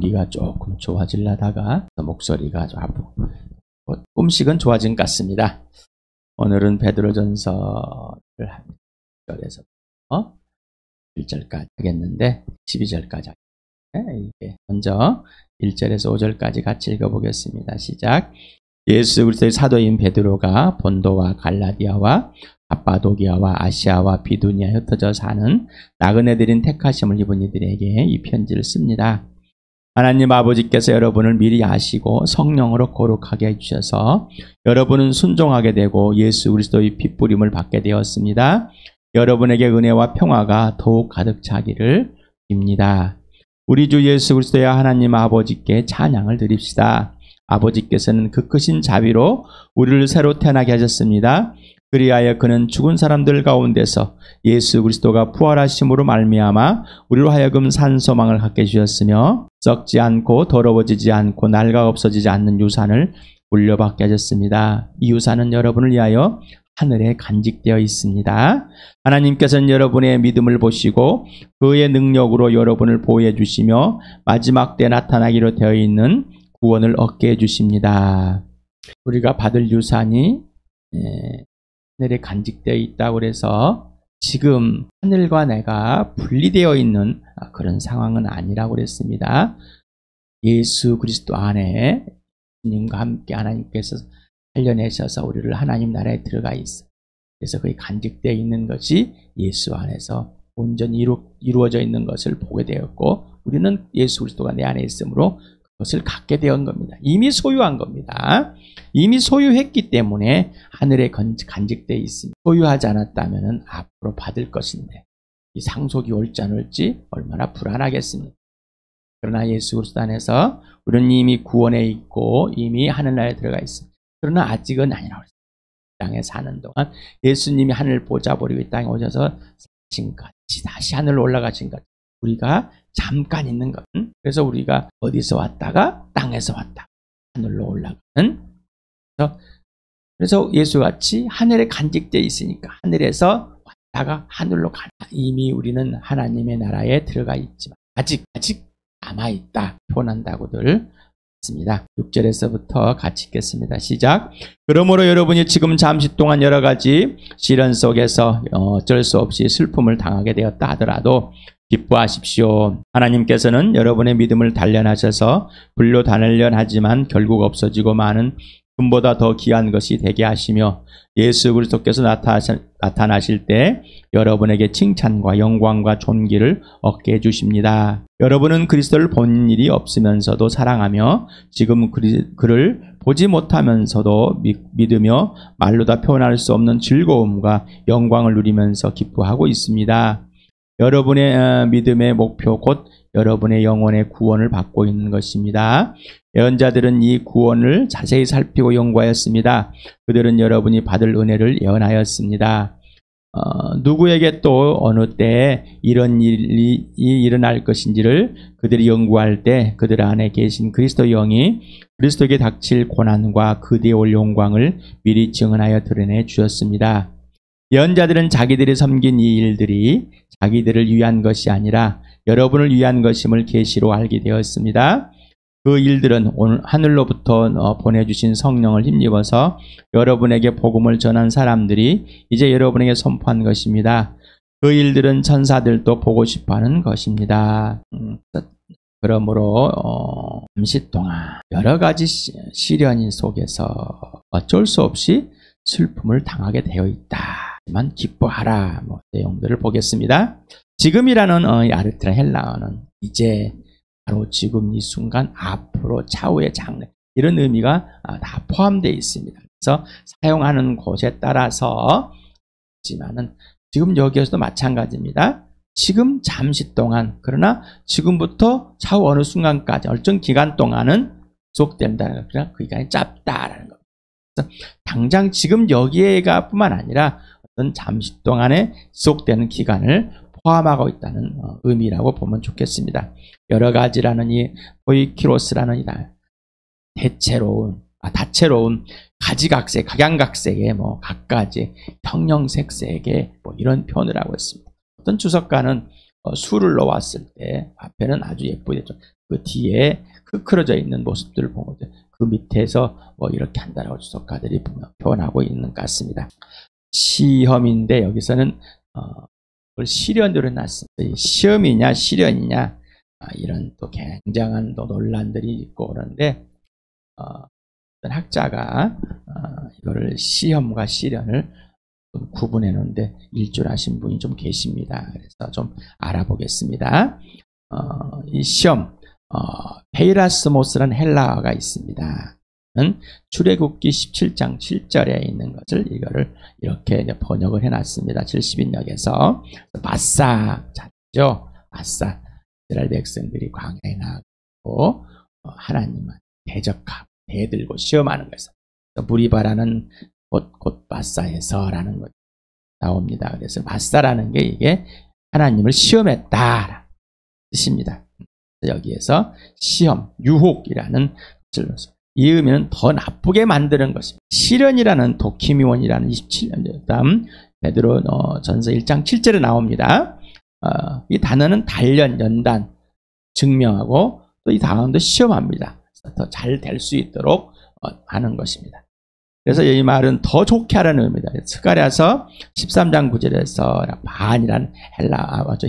분위기가 조금 좋아지려다가 목소리가 좀 아프고 조금씩은 좋아진 것 같습니다. 오늘은 베드로전서를 1절에서 1절까지 하겠는데 12절까지 하겠는데 이게 먼저 1절에서 5절까지 같이 읽어보겠습니다. 시작. 예수 그리스도의 사도인 베드로가 본도와 갈라디아와 갑바도기아와 아시아와 비두니아에 흩어져 사는 나그네들인 택하심을 입은 이들에게 이 편지를 씁니다. 하나님 아버지께서 여러분을 미리 아시고 성령으로 거룩하게 해주셔서 여러분은 순종하게 되고 예수 그리스도의 핏부림을 받게 되었습니다. 여러분에게 은혜와 평화가 더욱 가득 차기를 빕니다. 우리 주 예수 그리스도의 하나님 아버지께 찬양을 드립시다. 아버지께서는 그 크신 자비로 우리를 새로 태어나게 하셨습니다. 그리하여 그는 죽은 사람들 가운데서 예수 그리스도가 부활하심으로 말미암아 우리로 하여금 산 소망을 갖게 해주셨으며 썩지 않고 더러워지지 않고 낡아 없어지지 않는 유산을 물려받게 하셨습니다. 이 유산은 여러분을 위하여 하늘에 간직되어 있습니다. 하나님께서는 여러분의 믿음을 보시고 그의 능력으로 여러분을 보호해 주시며 마지막 때 나타나기로 되어 있는 구원을 얻게 해주십니다. 우리가 받을 유산이 하늘에 간직되어 있다고 해서 지금 하늘과 내가 분리되어 있는 그런 상황은 아니라고 그랬습니다. 예수 그리스도 안에 주님과 함께 하나님께서 살려내셔서 우리를 하나님 나라에 들어가 있어. 그래서 그게 간직되어 있는 것이 예수 안에서 온전히 이루어져 있는 것을 보게 되었고 우리는 예수 그리스도가 내 안에 있으므로 그것을 갖게 된 겁니다. 이미 소유한 겁니다. 이미 소유했기 때문에 하늘에 간직되어 있습니다. 소유하지 않았다면 앞으로 받을 것인데 이 상속이 올지 안 올지 얼마나 불안하겠습니까? 그러나 예수 그리스도 안에서 우리는 이미 구원에 있고 이미 하늘나라에 들어가 있습니다. 그러나 아직은 아니라고 했습니다. 땅에 사는 동안 예수님이 하늘 보좌 버리고 이 땅에 오셔서 지금까지 다시 하늘로 올라가신 것 우리가 잠깐 있는 것. 그래서 우리가 어디서 왔다가 땅에서 왔다 하늘로 올라가는. 그래서 예수같이 하늘에 간직되어 있으니까 하늘에서 왔다가 하늘로 가나. 이미 우리는 하나님의 나라에 들어가 있지만 아직 남아있다 표현한다고들 했습니다. 6절에서부터 같이 읽겠습니다. 시작. 그러므로 여러분이 지금 잠시 동안 여러 가지 시련 속에서 어쩔 수 없이 슬픔을 당하게 되었다 하더라도 기뻐하십시오. 하나님께서는 여러분의 믿음을 단련하셔서 불로 단련하지만 결국 없어지고 많은 금보다 더 귀한 것이 되게 하시며 예수 그리스도께서 나타나실 때 여러분에게 칭찬과 영광과 존귀를 얻게 해주십니다. 여러분은 그리스도를 본 일이 없으면서도 사랑하며 지금 그를 보지 못하면서도 믿으며 말로 다 표현할 수 없는 즐거움과 영광을 누리면서 기뻐하고 있습니다. 여러분의 믿음의 목표 곧 여러분의 영혼의 구원을 받고 있는 것입니다. 예언자들은 이 구원을 자세히 살피고 연구하였습니다. 그들은 여러분이 받을 은혜를 예언하였습니다. 누구에게 또 어느 때에 이런 일이 일어날 것인지를 그들이 연구할 때 그들 안에 계신 그리스도 영이 그리스도에게 닥칠 고난과 그대의 올 영광을 미리 증언하여 드러내 주었습니다. 예언자들은 자기들이 섬긴 이 일들이 자기들을 위한 것이 아니라 여러분을 위한 것임을 계시로 알게 되었습니다. 그 일들은 오늘 하늘로부터 보내주신 성령을 힘입어서 여러분에게 복음을 전한 사람들이 이제 여러분에게 선포한 것입니다. 그 일들은 천사들도 보고 싶어하는 것입니다. 그러므로 잠시 동안 여러 가지 시련 속에서 어쩔 수 없이 슬픔을 당하게 되어 있다. 하지만 기뻐하라. 내용들을 보겠습니다. 지금이라는 아르트라 헬라어는 이제 바로 지금 이 순간 앞으로 차후의 장래 이런 의미가 다 포함되어 있습니다. 그래서 사용하는 곳에 따라서 있지만은 지금 여기에서도 마찬가지입니다. 지금 잠시 동안 그러나 지금부터 차후 어느 순간까지 일정 기간 동안은 지속된다는 거. 그 기간이 짧다라는 거. 그래서 당장 지금 여기에가 뿐만 아니라 어떤 잠시 동안에 지속되는 기간을 포함하고 있다는 의미라고 보면 좋겠습니다. 여러 가지라는 이 보이키로스라는 이 다채로운 가지각색, 각양각색의 각가지 형형색색의 이런 표현을 하고 있습니다. 어떤 주석가는 술을 넣었을 때 앞에는 아주 예쁘게 그 뒤에 흐크러져 있는 모습들을 보면 그 밑에서 뭐 이렇게 한다라고 주석가들이 표현하고 있는 것 같습니다. 시험인데 여기서는 그걸 시련으로 놨습니다. 시험이냐 시련이냐 이런 또 굉장한 또 논란들이 있고 그런데 어떤 학자가 이거를 시험과 시련을 좀 구분해 놓는데 일조하신 분이 좀 계십니다. 그래서 좀 알아보겠습니다. 이 시험 페이라스모스라는 헬라어가 있습니다. 출애굽기 17장 7절에 있는 것을 이거를 이렇게 이제 번역을 해놨습니다. 70인역에서 마사 잤죠. 마사 이스라엘 백성들이 광야에 나가고 하나님만 대적하고 대들고 시험하는 것을 무리바라는 곧 마사에서라는 것 나옵니다. 그래서 마사라는 게 이게 하나님을 시험했다 뜻입니다. 여기에서 시험, 유혹이라는 것을 이 의미는 더 나쁘게 만드는 것입니다. 시련이라는 도키미원이라는 27년 다음 베드로 전서 1장 7절에 나옵니다. 이 단어는 단련, 연단, 증명하고 또 이 다음도 시험합니다. 더 잘 될 수 있도록 하는 것입니다. 그래서 이 말은 더 좋게 하라는 의미다. 스가랴서 13장 9절에서 반이라는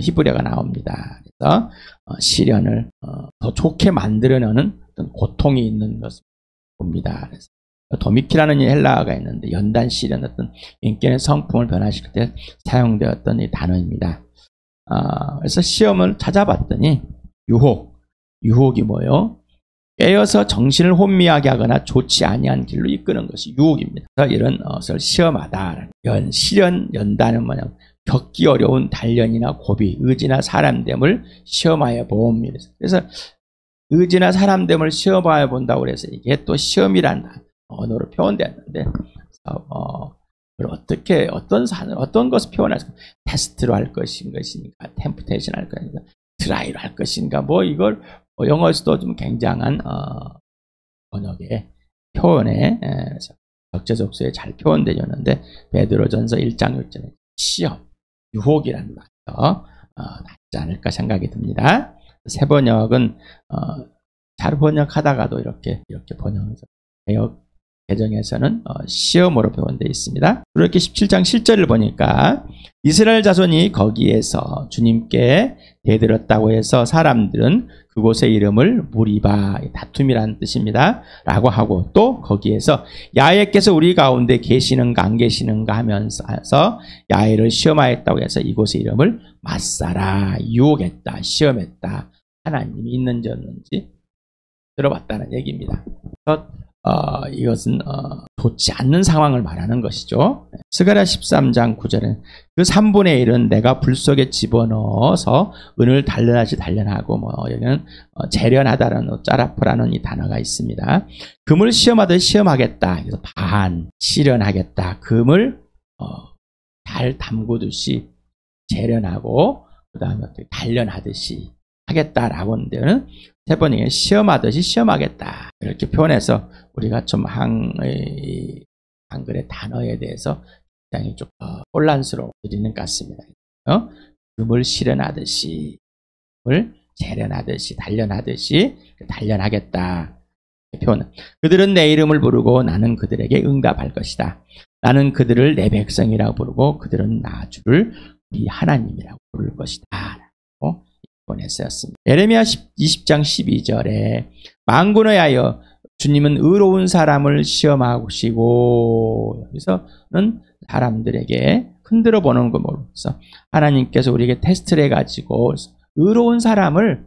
히브리어가 나옵니다. 그래서 시련을 더 좋게 만들어내는 어떤 고통이 있는 것을 봅니다. 그래서 도미키라는 헬라어가 있는데 연단 시련 어떤 인격의 성품을 변화시킬 때 사용되었던 이 단어입니다. 그래서 시험을 찾아봤더니 유혹이 뭐예요? 깨어서 정신을 혼미하게 하거나 좋지 아니한 길로 이끄는 것이 유혹입니다. 그래서 이런 것을 시험하다. 시련, 연단은 뭐냐면 겪기 어려운 단련이나 고비, 의지나 사람됨을 시험하여 봅니다. 그래서 의지나 사람됨을 시험하여 본다고 해서 이게 또 시험이라는 언어로 표현되었는데 어떻게 어떤 것을 표현할까? 테스트로 할 것인가, 템프테이션 할 것인가, 트라이로 할 것인가, 뭐 이걸 영어에서도 좀 굉장한 번역의 표현에 적재적소에 잘 표현되었는데 베드로전서 1장 6절에 시험, 유혹이라는 말도 낫지 않을까 생각이 듭니다. 새 번역은 잘 번역하다가도 이렇게 번역해서 개역 개정에서는 시험으로 표현되어 있습니다. 그렇게 17장 7절을 보니까 이스라엘 자손이 거기에서 주님께 대들었다고 해서 사람들은 그곳의 이름을 무리바, 다툼이라는 뜻입니다. 라고 하고 또 거기에서 야훼께서 우리 가운데 계시는가 안 계시는가 하면서 야훼를 시험하였다고 해서 이곳의 이름을 마사라, 유혹했다, 시험했다. 하나님이 있는지 없는지 들어봤다는 얘기입니다. 이것은 좋지 않는 상황을 말하는 것이죠. 스가랴 13장 9절에 그 3분의 1은 내가 불 속에 집어넣어서 은을 단련하지 단련하고 여기는 재련하다라는 짜라프라는 이 단어가 있습니다. 금을 시험하듯 시험하겠다. 그래서 실현하겠다. 금을 잘 담그듯이 재련하고 그 다음에 단련하듯이 하겠다라고 하는데는 세 번째 시험하듯이 시험하겠다 이렇게 표현해서 우리가 좀 한글의 단어에 대해서 굉장히 좀 혼란스러워 드리는 것 같습니다. 금을 실현하듯이, 금을 재련하듯이, 단련하듯이 단련하겠다 표현. 그들은 내 이름을 부르고 나는 그들에게 응답할 것이다. 나는 그들을 내 백성이라고 부르고 그들은 나 주를 우리 하나님이라고 부를 것이다. 라고 보냈었습니다. 예레미야 20장 12절에 만군에 하여 주님은 의로운 사람을 시험하시고 여기서는 사람들에게 흔들어 보는 거 모르면서 하나님께서 우리에게 테스트를 해가지고 의로운 사람을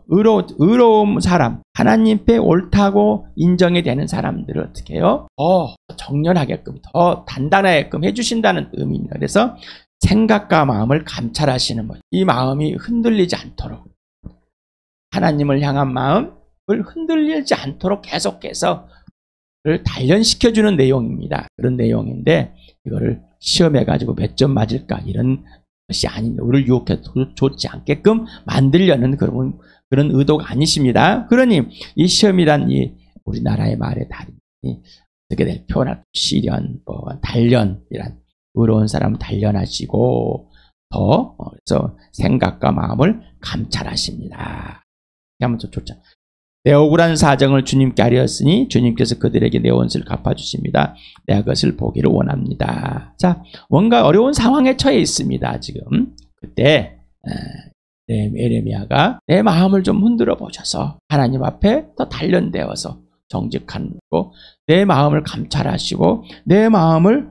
의로운 사람 하나님께 옳다고 인정이 되는 사람들을 어떻게 해요? 더 정렬하게끔 더 단단하게끔 해주신다는 의미입니다. 그래서 생각과 마음을 감찰하시는 분, 이 마음이 흔들리지 않도록 하나님을 향한 마음을 흔들리지 않도록 계속해서 그를 단련시켜주는 내용입니다. 그런 내용인데 이거를 시험해가지고 몇 점 맞을까 이런 것이 아닙니다. 우리를 유혹해 좋지 않게끔 만들려는 그런 의도가 아니십니다. 그러니 이 시험이란 이 우리나라의 말의 다름이 어떻게 표현할 시련, 단련이란 의로운 사람 단련하시고 그래서 생각과 마음을 감찰하십니다. 한번 좀 좋죠. 내 억울한 사정을 주님께 아뢰었으니 주님께서 그들에게 내 원수를 갚아주십니다. 내가 그것을 보기를 원합니다. 자, 뭔가 어려운 상황에 처해 있습니다. 지금 그때 에레미야가 내 마음을 좀 흔들어 보셔서 하나님 앞에 더 단련되어서 정직하고 내 마음을 감찰하시고 내 마음을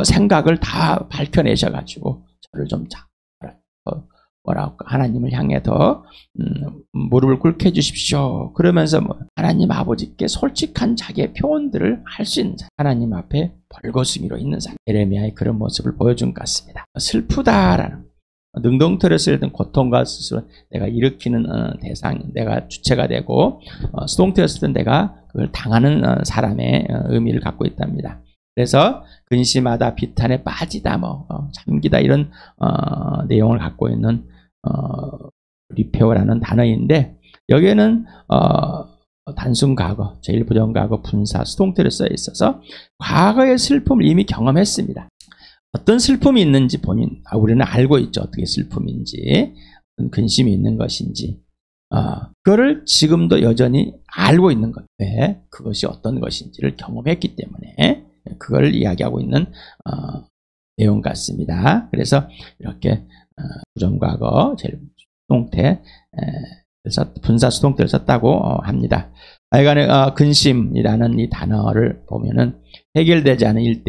생각을 다 밝혀내셔가지고 저를 좀 뭐라고 하나님을 향해 더 무릎을 꿇게 해주십시오. 그러면서 하나님 아버지께 솔직한 자기의 표현들을 할 수 있는 사람, 하나님 앞에 벌거숭이로 있는 사람, 에레미야의 그런 모습을 보여준 것 같습니다. 슬프다라는 능동틀에서 든 고통과 스스로 내가 일으키는 대상, 내가 주체가 되고 수동태였을 때 내가 그걸 당하는 사람의 의미를 갖고 있답니다. 그래서 근심하다, 비탄에 빠지다, 잠기다 이런 내용을 갖고 있는 리페어라는 단어인데 여기에는 단순 과거, 제일 부정과거, 분사, 수동태로 써 있어서 과거의 슬픔을 이미 경험했습니다. 어떤 슬픔이 있는지 우리는 알고 있죠. 어떻게 슬픔인지, 어떤 근심이 있는 것인지, 그거를 지금도 여전히 알고 있는 것. 왜? 그것이 어떤 것인지를 경험했기 때문에 그걸 이야기하고 있는 내용 같습니다. 그래서 이렇게 부정과거, 제일 수동태, 그래서 분사 수동태를 썼다고 합니다. 하여간에 근심이라는 이 단어를 보면은 해결되지 않은 일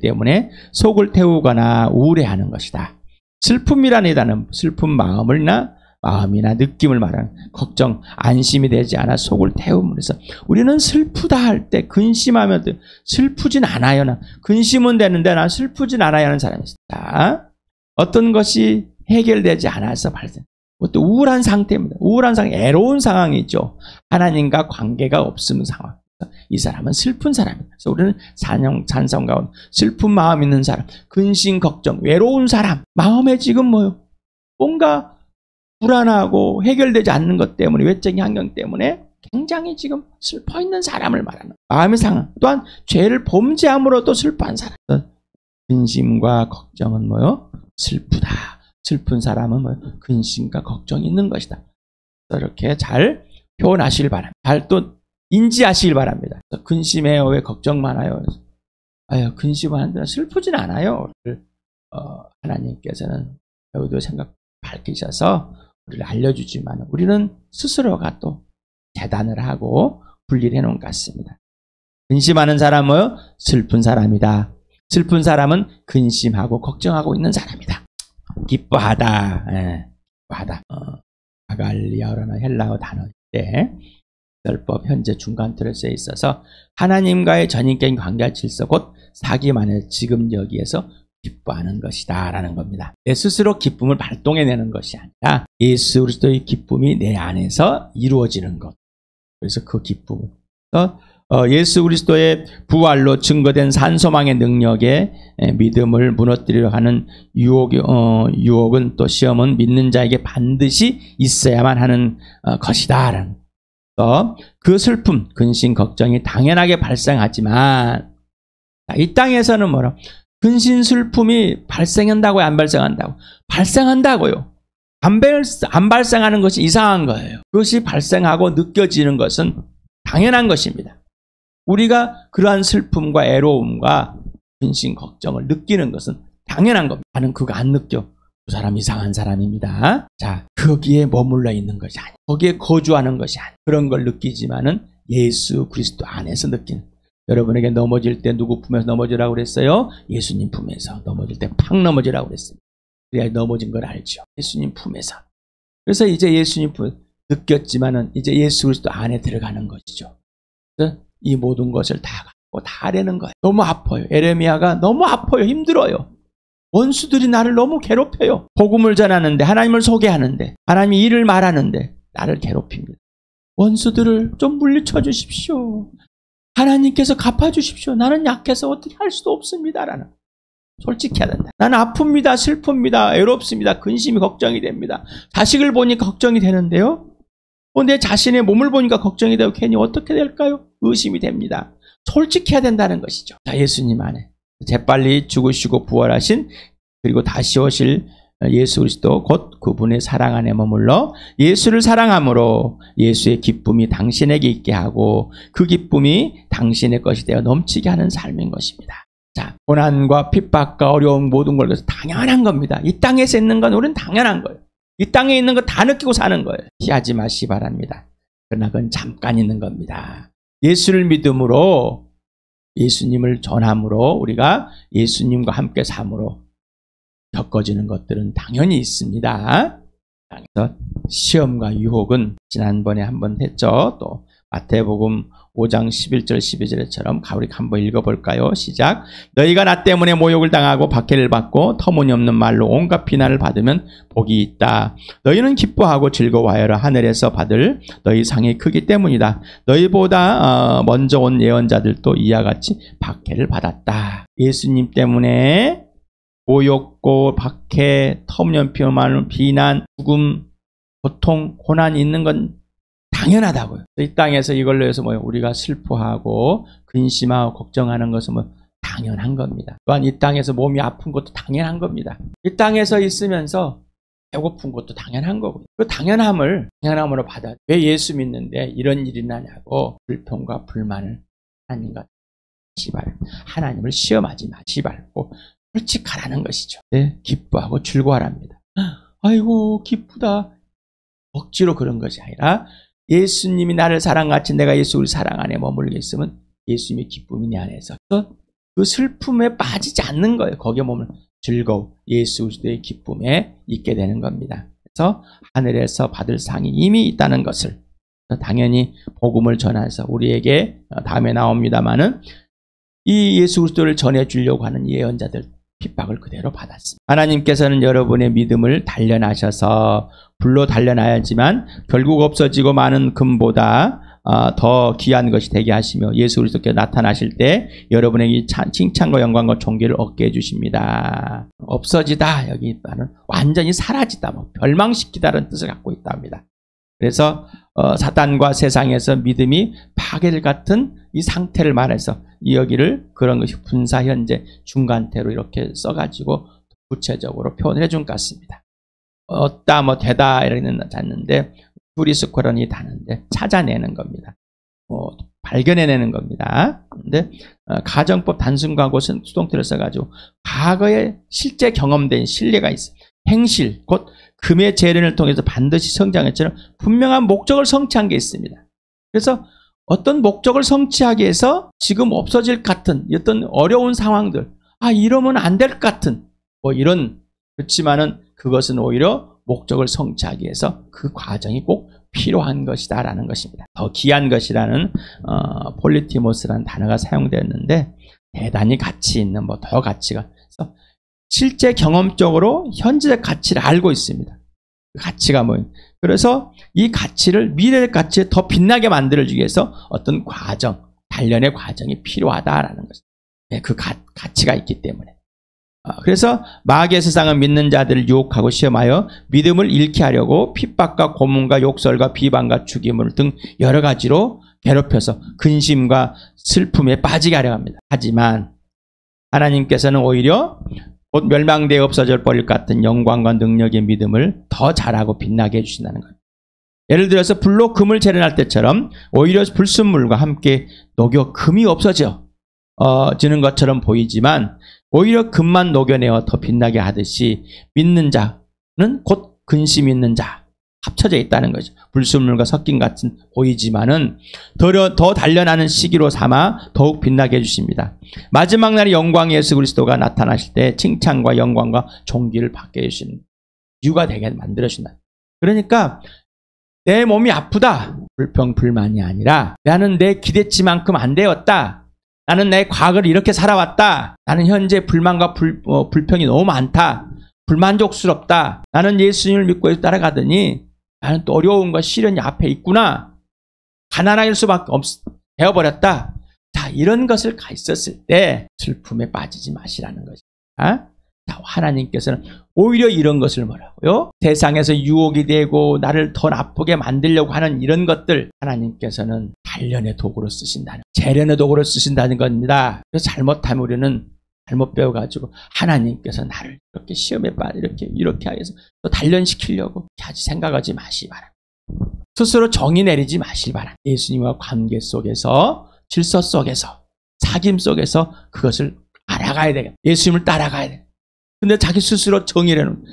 때문에 속을 태우거나 우울해하는 것이다. 슬픔이라는 이 단어는 슬픈 마음이나 느낌을 말하는 걱정, 안심이 되지 않아 속을 태움으로 해서 우리는 슬프다 할 때 근심하면 슬프진 않아요. 나 근심은 되는데 난 슬프진 않아요 하는 사람이 있습니다. 어떤 것이 해결되지 않아서 발생. 그것도 우울한 상태입니다. 우울한 상황, 애로운 상황이죠. 하나님과 관계가 없는 상황. 이 사람은 슬픈 사람입니다. 그래서 우리는 찬성 가운데 슬픈 마음 있는 사람, 근심, 걱정, 외로운 사람, 마음에 지금 뭔가 불안하고 해결되지 않는 것 때문에, 외적인 환경 때문에 굉장히 지금 슬퍼 있는 사람을 말하는 마음의 상황. 또한 죄를 범죄함으로 또 슬퍼한 사람. 근심과 걱정은 슬프다. 슬픈 사람은 근심과 걱정이 있는 것이다. 이렇게 잘 표현하시길 바랍니다. 잘 또 인지하시길 바랍니다. 근심해요. 왜 걱정 많아요? 근심은 한데 슬프진 않아요. 하나님께서는 배우도 생각 밝히셔서 우리를 알려주지만 우리는 스스로가 또 재단을 하고 분리를 해놓은 것 같습니다. 근심하는 사람은 슬픈 사람이다. 슬픈 사람은 근심하고 걱정하고 있는 사람이다. 기뻐하다. 기뻐하다. 아갈리아어라는 헬라어 단어인데 율법 현재 중간틀에 쓰여 있어서 하나님과의 전인격인 관계할 질서 곧 사기만의 지금 여기에서 기뻐하는 것이다 라는 겁니다. 내 스스로 기쁨을 발동해내는 것이 아니라 예수 그리스도의 기쁨이 내 안에서 이루어지는 것. 그래서 그 기쁨을 예수 그리스도의 부활로 증거된 산소망의 능력에 믿음을 무너뜨리려 하는 유혹은 또 시험은 믿는 자에게 반드시 있어야만 하는 것이다. 그 슬픔, 근심, 걱정이 당연하게 발생하지만 이 땅에서는 근심, 슬픔이 발생한다고요? 안 발생한다고? 발생한다고요. 안 발생하는 것이 이상한 거예요. 그것이 발생하고 느껴지는 것은 당연한 것입니다. 우리가 그러한 슬픔과 애로움과 근심, 걱정을 느끼는 것은 당연한 겁니다. 나는 그거 안 느껴. 그 사람 이상한 사람입니다. 자, 거기에 머물러 있는 것이 아니야. 거기에 거주하는 것이 아니야. 그런 걸 느끼지만은 예수 그리스도 안에서 느끼는. 여러분에게 넘어질 때 누구 품에서 넘어지라고 그랬어요? 예수님 품에서. 넘어질 때 팍 넘어지라고 그랬어요. 그래야 넘어진 걸 알죠. 예수님 품에서. 그래서 이제 예수님 품에서 느꼈지만은 이제 예수 그리스도 안에 들어가는 것이죠. 그래서 이 모든 것을 다 갖고 다 하려는 거예요. 너무 아파요. 에레미야가 너무 아파요. 힘들어요. 원수들이 나를 너무 괴롭혀요. 복음을 전하는데, 하나님을 소개하는데, 하나님의 일을 말하는데 나를 괴롭힙니다. 원수들을 좀 물리쳐 주십시오. 하나님께서 갚아주십시오. 나는 약해서 어떻게 할 수도 없습니다. 라는 솔직히 해야 된다. 나는 아픕니다. 슬픕니다. 외롭습니다. 근심이 걱정이 됩니다. 자식을 보니까 걱정이 되는데요. 내 자신의 몸을 보니까 걱정이 되고 괜히 어떻게 될까요? 의심이 됩니다. 솔직히 해야 된다는 것이죠. 자, 예수님 안에 재빨리 죽으시고 부활하신 그리고 다시 오실 예수 그리스도 곧 그분의 사랑 안에 머물러 예수를 사랑함으로 예수의 기쁨이 당신에게 있게 하고 그 기쁨이 당신의 것이 되어 넘치게 하는 삶인 것입니다. 자, 고난과 핍박과 어려움 모든 걸 위해서 당연한 겁니다. 이 땅에서 있는 건 우리는 당연한 거예요. 이 땅에 있는 거 다 느끼고 사는 거예요. 피하지 마시기 바랍니다. 그러나 그건 잠깐 있는 겁니다. 예수를 믿음으로 예수님을 전함으로 우리가 예수님과 함께 삶으로 겪어지는 것들은 당연히 있습니다. 그래서 시험과 유혹은 지난번에 한번 했죠. 또 마태복음 5장 11절 12절처럼 우리 한번 읽어볼까요? 시작. 너희가 나 때문에 모욕을 당하고 박해를 받고 터무니없는 말로 온갖 비난을 받으면 복이 있다. 너희는 기뻐하고 즐거워하여라. 하늘에서 받을 너희 상이 크기 때문이다. 너희보다 먼저 온 예언자들도 이와 같이 박해를 받았다. 예수님 때문에 모욕고 박해, 터무니없는 비난, 죽음, 고통, 고난이 있는 건 당연하다고요. 이 땅에서 이걸로 해서 우리가 슬퍼하고 근심하고 걱정하는 것은 당연한 겁니다. 또한 이 땅에서 몸이 아픈 것도 당연한 겁니다. 이 땅에서 있으면서 배고픈 것도 당연한 거고요. 그 당연함으로 받아. 왜 예수 믿는데 이런 일이 나냐고 불평과 불만을 하나님을 시험하지 마시 말고 솔직하라는 것이죠. 네, 기뻐하고 즐거워하랍니다. 아이고 기쁘다. 억지로 그런 것이 아니라 예수님이 나를 사랑같이 내가 예수를 사랑 안에 머물게 있으면 예수님의 기쁨이 내 안에서 그 슬픔에 빠지지 않는 거예요. 거기에 머물면 즐거움, 예수 그리스도의 기쁨에 있게 되는 겁니다. 그래서 하늘에서 받을 상이 이미 있다는 것을 당연히 복음을 전해서 우리에게 다음에 나옵니다마는 이 예수 그리스도를 전해주려고 하는 예언자들 핍박을 그대로 받았습니다. 하나님께서는 여러분의 믿음을 단련하셔서 불로 단련하였지만 결국 없어지고 많은 금보다 더 귀한 것이 되게 하시며 예수 그리스도께서 나타나실 때 여러분에게 칭찬과 영광과 존귀를 얻게 해주십니다. 없어지다 여기 말은 완전히 사라지다, 멸망시키다라는 뜻을 갖고 있다 합니다. 그래서 사단과 세상에서 믿음이 파괴를 같은 이 상태를 말해서 여기를 그런 것이 분사 현재 중간태로 이렇게 써가지고 구체적으로 표현을 해준 것 같습니다. 얻다 되다 이러는 잤는데 프리스코런이 다는데 찾아내는 겁니다. 발견해내는 겁니다. 그런데 가정법 단순과고 수동태를 써가지고 과거에 실제 경험된 신뢰가 있어요. 행실 곧 금의 재련을 통해서 반드시 성장했처럼 분명한 목적을 성취한 게 있습니다. 그래서 어떤 목적을 성취하기 위해서 지금 없어질 것 같은 어떤 어려운 상황들, 이러면 안 될 것 같은 이런, 그렇지만은 그것은 오히려 목적을 성취하기 위해서 그 과정이 꼭 필요한 것이다 라는 것입니다. 더 귀한 것이라는 폴리티모스라는 단어가 사용되었는데 대단히 가치 있는 더 가치가 있어. 실제 경험적으로 현재의 가치를 알고 있습니다. 그 가치가 그래서 이 가치를 미래의 가치에 더 빛나게 만들어주기 위해서 어떤 과정, 단련의 과정이 필요하다라는 것입니다. 네, 그 가치가 있기 때문에. 그래서 마귀의 세상은 믿는 자들을 유혹하고 시험하여 믿음을 잃게 하려고 핍박과 고문과 욕설과 비방과 죽임을 등 여러 가지로 괴롭혀서 근심과 슬픔에 빠지게 하려 합니다. 하지만 하나님께서는 오히려 곧 멸망되어 없어져 버릴 것 같은 영광과 능력의 믿음을 더 잘하고 빛나게 해주신다는 것. 예를 들어서 불로 금을 재련할 때처럼 오히려 불순물과 함께 녹여 금이 없어지는 것처럼 보이지만 오히려 금만 녹여내어 더 빛나게 하듯이 믿는 자는 곧 근심 있는 자 합쳐져 있다는 거죠. 불순물과 섞인 같은 보이지만은 더 단련하는 시기로 삼아 더욱 빛나게 해주십니다. 마지막 날에 영광 예수 그리스도가 나타나실 때 칭찬과 영광과 존귀를 받게 해주시는 이유가 되게 만들어준다. 그러니까 내 몸이 아프다 불평 불만이 아니라 나는 내 기대치만큼 안 되었다. 나는 내 과거를 이렇게 살아왔다. 나는 현재 불만과 불평이 너무 많다. 불만족스럽다. 나는 예수님을 믿고 따라가더니 나는 또 어려움과 시련이 앞에 있구나. 가난할 수밖에 되어버렸다. 자, 이런 것을 가 있었을 때 슬픔에 빠지지 마시라는 것입니다. 자, 하나님께서는 오히려 이런 것을 뭐라고요? 세상에서 유혹이 되고 나를 더 나쁘게 만들려고 하는 이런 것들 하나님께서는 단련의 도구로 쓰신다는, 재련의 도구로 쓰신다는 겁니다. 그래서 잘못하면 우리는 잘못 배워가지고 하나님께서 나를 이렇게 시험에 빠져 이렇게 해서 또 단련시키려고 하지 생각하지 마시기 바랍니다. 스스로 정의 내리지 마시기 바랍니다. 예수님과 관계 속에서, 질서 속에서, 사귐 속에서 그것을 알아가야 되겠다. 예수님을 따라가야 돼. 근데 자기 스스로 정의라는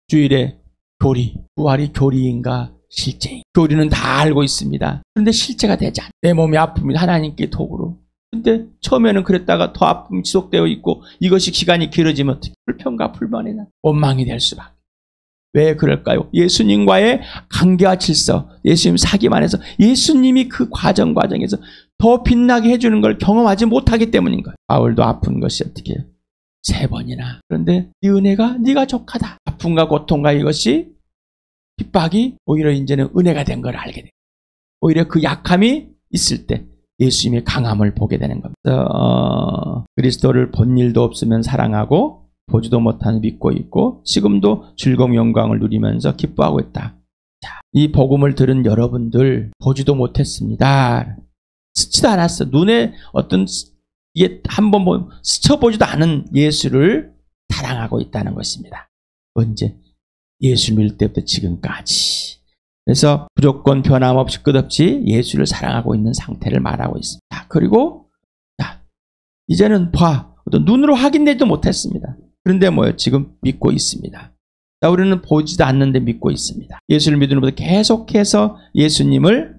주일에 교리, 부활이 교리인가 실제인가. 교리는 다 알고 있습니다. 그런데 실제가 되지 않아. 내 몸이 아픕니다. 하나님께 도구로. 근데 처음에는 그랬다가 더 아픔이 지속되어 있고 이것이 시간이 길어지면 어떻게 불평과 불만이나 원망이 될 수밖에. 왜 그럴까요? 예수님과의 관계와 질서, 예수님 사귐 안에서 예수님이 그 과정에서 더 빛나게 해주는 걸 경험하지 못하기 때문인 거예요. 바울도 아픈 것이 어떻게 해요? 3번이나. 그런데 네 은혜가 네가 족하다. 아픔과 고통과 이것이 핍박이 오히려 이제는 은혜가 된 걸 알게 돼요. 오히려 그 약함이 있을 때 예수님의 강함을 보게 되는 겁니다. 그리스도를 본 일도 없으면 사랑하고 보지도 못하는 믿고 있고 지금도 즐거움 영광을 누리면서 기뻐하고 있다. 자, 이 복음을 들은 여러분들 보지도 못했습니다. 스치도 않았어. 눈에 어떤 이게 한번 스쳐보지도 않은 예수를 사랑하고 있다는 것입니다. 언제? 예수 믿을 때부터 지금까지. 그래서 무조건 변함없이 끝없이 예수를 사랑하고 있는 상태를 말하고 있습니다. 그리고 자, 이제는 어떤 눈으로 확인되지도 못했습니다. 그런데 뭐예요? 지금 믿고 있습니다. 자, 우리는 보지도 않는데 믿고 있습니다. 예수를 믿는 분들 계속해서 예수님을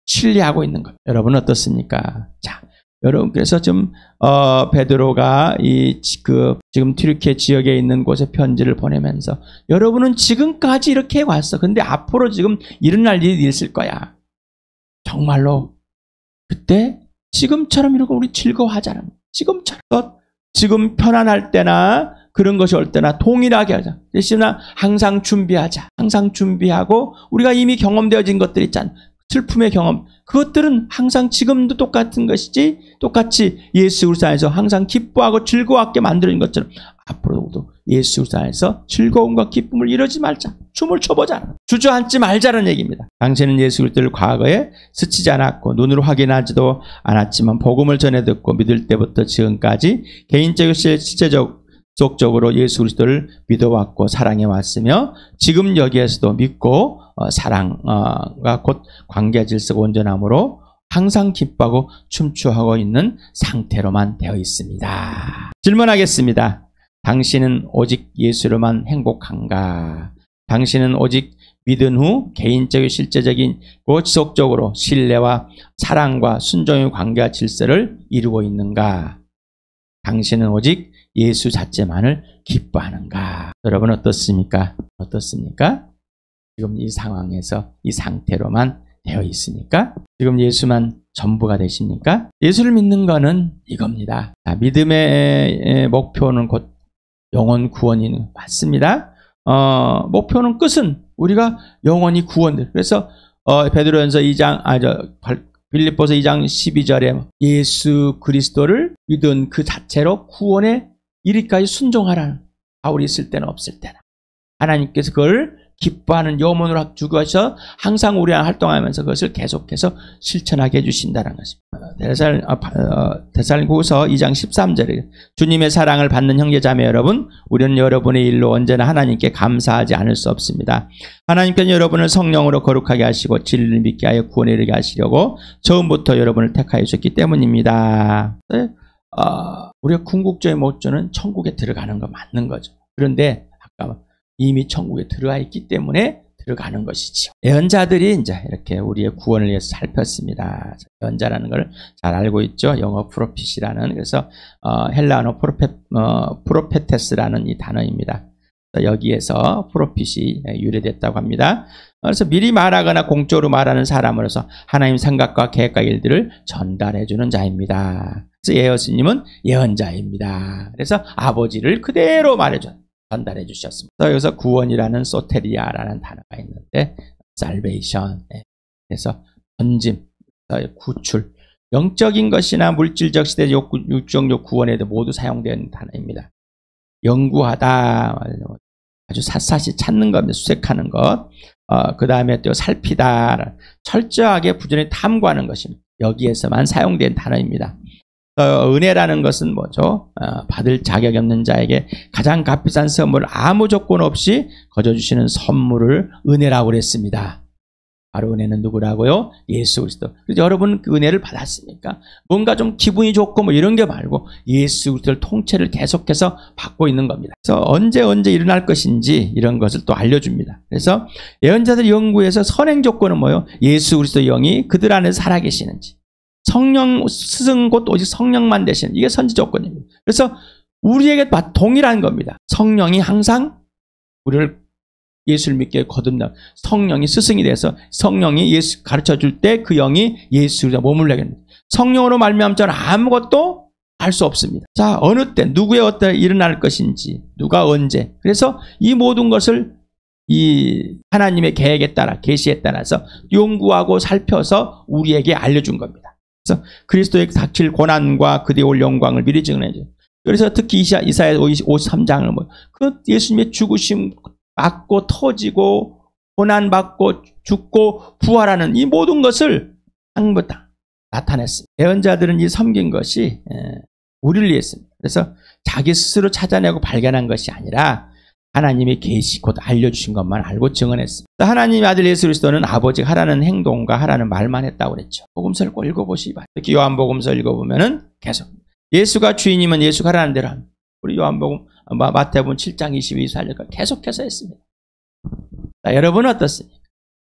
신뢰하고 있는 거예요. 여러분은 어떻습니까? 자, 여러분 그래서 좀 베드로가 지금 튀르키예 지역에 있는 곳에 편지를 보내면서 여러분은 지금까지 이렇게 왔어. 근데 앞으로 지금 일어날 일이 있을 거야. 정말로 그때 지금처럼 이러고 우리 즐거워하자는 거예요. 지금처럼 지금 편안할 때나 그런 것이 올 때나 동일하게 하자. 대신에 항상 준비하자. 항상 준비하고 우리가 이미 경험되어진 것들 있잖아. 슬픔의 경험. 그것들은 항상 지금도 똑같은 것이지 똑같이 예수 그리스도 안에서 항상 기뻐하고 즐거웠게 만들어진 것처럼 앞으로도 예수 그리스도 안에서 즐거움과 기쁨을 이루지 말자. 춤을 춰보자. 주저앉지 말자는 얘기입니다. 당신은 예수 그리스도를 과거에 스치지 않았고 눈으로 확인하지도 않았지만 복음을 전해 듣고 믿을 때부터 지금까지 개인적이고 실제적으로 예수 그리스도를 믿어왔고 사랑해왔으며 지금 여기에서도 믿고 사랑과 곧 관계 질서가 온전함으로 항상 기뻐하고 춤추하고 있는 상태로만 되어 있습니다. 질문하겠습니다. 당신은 오직 예수로만 행복한가? 당신은 오직 믿은 후 개인적이고 실제적이고 지속적으로 신뢰와 사랑과 순종의 관계와 질서를 이루고 있는가? 당신은 오직 예수 자체만을 기뻐하는가? 여러분 어떻습니까? 어떻습니까? 지금 이 상황에서 이 상태로만 되어 있으니까 지금 예수만 전부가 되십니까? 예수를 믿는 것은 이겁니다. 믿음의 목표는 곧 영원 구원이 맞습니다. 목표는 끝은 우리가 영원히 구원될. 그래서 베드로전서 2장 빌립보서 2장 12절에 예수 그리스도를 믿은 그 자체로 구원에 이리까지 순종하라는 바울이 있을 때는 없을 때나 하나님께서 그걸 기뻐하는 염원으로 주셔서 항상 우리와 활동하면서 그것을 계속해서 실천하게 해주신다는 것입니다. 데살로니가후서 2장 13절에 주님의 사랑을 받는 형제자매 여러분, 우리는 여러분의 일로 언제나 하나님께 감사하지 않을 수 없습니다. 하나님께는 여러분을 성령으로 거룩하게 하시고 진리를 믿게 하여 구원에 이르게 하시려고 처음부터 여러분을 택하여 주셨기 때문입니다. 우리가 궁극적인 목표는 천국에 들어가는 거 맞는 거죠. 그런데 아까 이미 천국에 들어와 있기 때문에 들어가는 것이죠. 예언자들이 이제 이렇게 우리의 구원을 위해서 살폈습니다. 예언자라는 걸 잘 알고 있죠. 영어 프로핏이라는, 그래서 헬라어 프로페테스라는 이 단어입니다. 여기에서 프로핏이 유래됐다고 합니다. 그래서 미리 말하거나 공적으로 말하는 사람으로서 하나님 생각과 계획과 일들을 전달해 주는 자입니다. 그래서 예수님은 예언자입니다. 그래서 아버지를 그대로 말해줘요. 전달해 주셨습니다. 여기서 구원이라는 소테리아라는 단어가 있는데 salvation, 그래서 건짐, 구출, 영적인 것이나 물질적 시대 육정적 구원에도 모두 사용되는 단어입니다. 연구하다, 아주 샅샅이 찾는 겁니다. 수색하는 것. 그 다음에 또 살피다, 철저하게 부지런히 탐구하는 것입니다. 여기에서만 사용된 단어입니다. 은혜라는 것은 뭐죠? 받을 자격이 없는 자에게 가장 값비싼 선물을 아무 조건 없이 거저주시는 선물을 은혜라고 그랬습니다. 바로 은혜는 누구라고요? 예수 그리스도. 그래서 여러분 그 은혜를 받았습니까? 뭔가 좀 기분이 좋고 뭐 이런 게 말고 예수 그리스도를 통째를 계속해서 받고 있는 겁니다. 그래서 언제 일어날 것인지 이런 것을 또 알려줍니다. 그래서 예언자들 연구에서 선행 조건은 뭐예요? 예수 그리스도 영이 그들 안에 살아계시는지. 성령 스승 곧 오직 성령만 되시는 이게 선지 조건입니다. 그래서 우리에게 동일한 겁니다. 성령이 항상 우리를 예수를 믿게 거듭나 성령이 스승이 돼서 성령이 예수 가르쳐줄 때 그 영이 예수를 머물게 됩니다. 성령으로 말미암아 저는 아무것도 할 수 없습니다. 자, 어느 때 누구의 어떤 일어날 것인지 누가 언제 그래서 이 모든 것을 이 하나님의 계획에 따라 계시에 따라서 연구하고 살펴서 우리에게 알려준 겁니다. 그래서 그리스도의 닥칠 고난과 그대의 올 영광을 미리 증언해줘요. 그래서 특히 이사야 53장을 그 예수님의 죽으심 맞고 터지고 고난받고 죽고 부활하는 이 모든 것을 전부 다 나타냈습니다. 예언자들은 이 섬긴 것이 우리를 위했습니다. 그래서 자기 스스로 찾아내고 발견한 것이 아니라 하나님의 계시 곧 알려주신 것만 알고 증언했습니다. 하나님의 아들 예수 그리스도는 아버지가 하라는 행동과 하라는 말만 했다고 그랬죠. 복음서를 꼭 읽어보시기 바랍니다. 특히 요한복음서 읽어보면은 계속 예수가 주인이면 예수가 하라는 대로 합니다. 우리 요한복음 마태복음 7장 22절까지 계속해서 했습니다. 자, 여러분은 어떻습니까?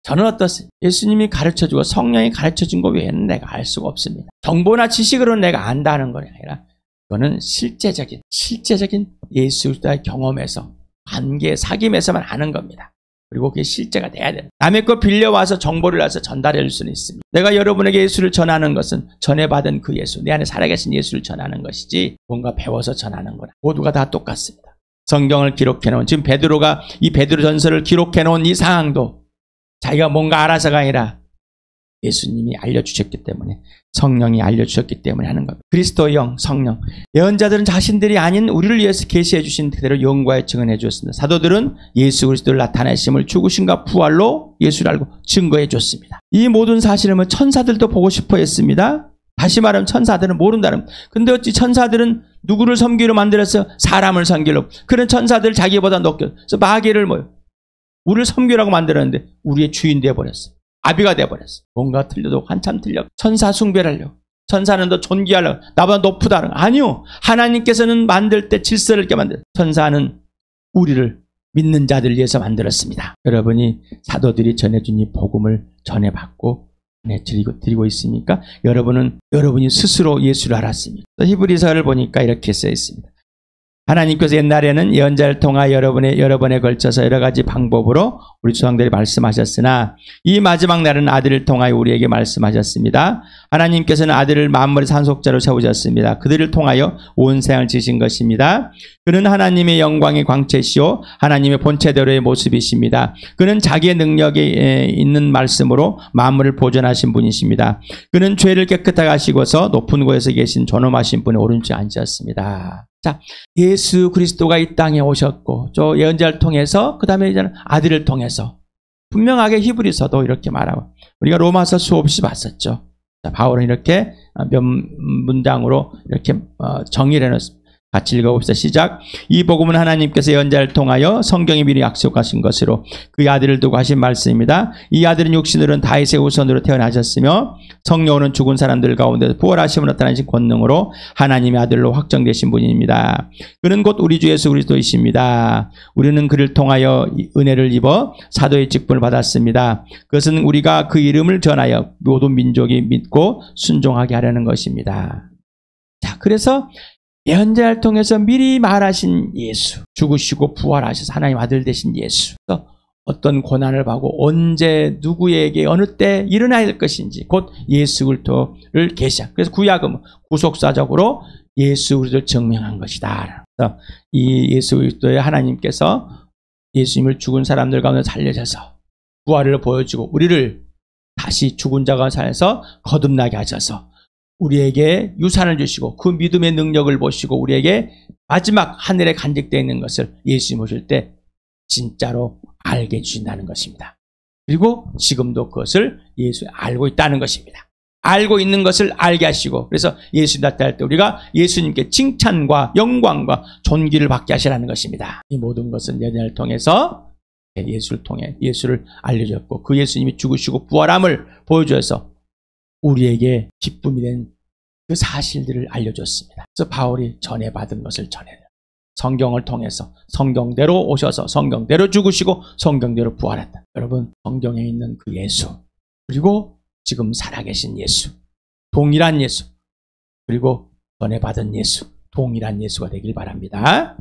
저는 어떻습니까? 예수님이 가르쳐주고 성령이 가르쳐준 것 외에는 내가 알 수가 없습니다. 정보나 지식으로는 내가 안다는 것이 아니라 이거는 실제적인 예수 그리스도의 경험에서 관계, 사귐에서만 아는 겁니다. 그리고 그게 실제가 돼야 됩니다. 남의 거 빌려와서 정보를 와서 전달해 줄 수는 있습니다. 내가 여러분에게 예수를 전하는 것은 전해받은 그 예수, 내 안에 살아계신 예수를 전하는 것이지 뭔가 배워서 전하는 거나 모두가 다 똑같습니다. 성경을 기록해 놓은 지금 베드로가 이 베드로 전서를 기록해 놓은 이 상황도 자기가 뭔가 알아서가 아니라 예수님이 알려주셨기 때문에 성령이 알려주셨기 때문에 하는 겁니다. 그리스도의 영, 성령. 예언자들은 자신들이 아닌 우리를 위해서 계시해 주신 그대로 영과에 증언해 주었습니다. 사도들은 예수 그리스도를 나타내심을 죽으심과 부활로 예수를 알고 증거해 줬습니다. 이 모든 사실을 천사들도 보고 싶어 했습니다. 다시 말하면 천사들은 모른다는 겁니다. 근데 어찌 천사들은 누구를 섬기로 만들었어요? 사람을 섬기로. 그런 천사들 자기보다 높게. 그래서 마귀를 우리를 섬기라고 만들었는데 우리의 주인 되어버렸어요. 아비가 되어버렸어. 뭔가 틀려도 한참 틀려. 천사 숭배하려고. 천사는 더 존귀하려고. 나보다 높다. 아니요. 하나님께서는 만들 때 질서를 있게 만들었어요. 천사는 우리를 믿는 자들을 위해서 만들었습니다. 여러분이 사도들이 전해준 이 복음을 전해받고 드리고 있으니까 여러분이 스스로 예수를 알았습니다. 히브리서를 보니까 이렇게 써 있습니다. 하나님께서 옛날에는 예언자를 통하여 여러 번에 걸쳐서 여러 가지 방법으로 우리 조상들이 말씀하셨으나 이 마지막 날은 아들을 통하여 우리에게 말씀하셨습니다. 하나님께서는 아들을 만물의 산속자로 세우셨습니다. 그들을 통하여 온 세상을 지으신 것입니다. 그는 하나님의 영광의 광채시오 하나님의 본체대로의 모습이십니다. 그는 자기의 능력이 있는 말씀으로 만물을 보존하신 분이십니다. 그는 죄를 깨끗하게 하시고서 높은 곳에서 계신 존엄하신 분의 오른쪽에 앉으셨습니다. 자, 예수 그리스도가 이 땅에 오셨고 저 예언자를 통해서 그 다음에 이제는 아들을 통해서 분명하게 히브리서도 이렇게 말하고 우리가 로마서 수없이 봤었죠. 자, 바울은 이렇게 몇 문장으로 이렇게 정의를 해놨습니다. 같이 읽어봅시다. 시작. 이 복음은 하나님께서 예언자를 통하여 성경에 미리 약속하신 것으로 그의 아들을 두고 하신 말씀입니다. 이 아들은 육신으로는 다윗의 후손으로 태어나셨으며 성령으로는 죽은 사람들 가운데 부활하심으로 나타나신 권능으로 하나님의 아들로 확정되신 분입니다. 그는 곧 우리 주 예수 그리스도이십니다. 우리는 그를 통하여 은혜를 입어 사도의 직분을 받았습니다. 그것은 우리가 그 이름을 전하여 모든 민족이 믿고 순종하게 하려는 것입니다. 자, 그래서 예언자를 통해서 미리 말하신 예수, 죽으시고 부활하셔서 하나님 아들 되신 예수, 어떤 고난을 받고 언제 누구에게 어느 때 일어나야 될 것인지 곧 예수 그리스도를 계시한. 그래서 구약은 구속사적으로 예수 그리스도를 증명한 것이다. 그래서 이 예수 그리스도의 하나님께서 예수님을 죽은 사람들 가운데 살려셔서 부활을 보여주고 우리를 다시 죽은 자가 살아서 거듭나게 하셔서 우리에게 유산을 주시고 그 믿음의 능력을 보시고 우리에게 마지막 하늘에 간직되어 있는 것을 예수님 오실 때 진짜로 알게 해주신다는 것입니다. 그리고 지금도 그것을 예수 알고 있다는 것입니다. 알고 있는 것을 알게 하시고, 그래서 예수 나타날 때 우리가 예수님께 칭찬과 영광과 존귀를 받게 하시라는 것입니다. 이 모든 것은 예언을 통해서 예수를 통해 예수를 알려줬고, 그 예수님이 죽으시고 부활함을 보여줘서 우리에게 기쁨이 된 그 사실들을 알려줬습니다. 그래서 바울이 전해받은 것을 전해요. 성경을 통해서 성경대로 오셔서 성경대로 죽으시고 성경대로 부활했다. 여러분, 성경에 있는 그 예수, 그리고 지금 살아계신 예수, 동일한 예수, 그리고 전해받은 예수, 동일한 예수가 되길 바랍니다.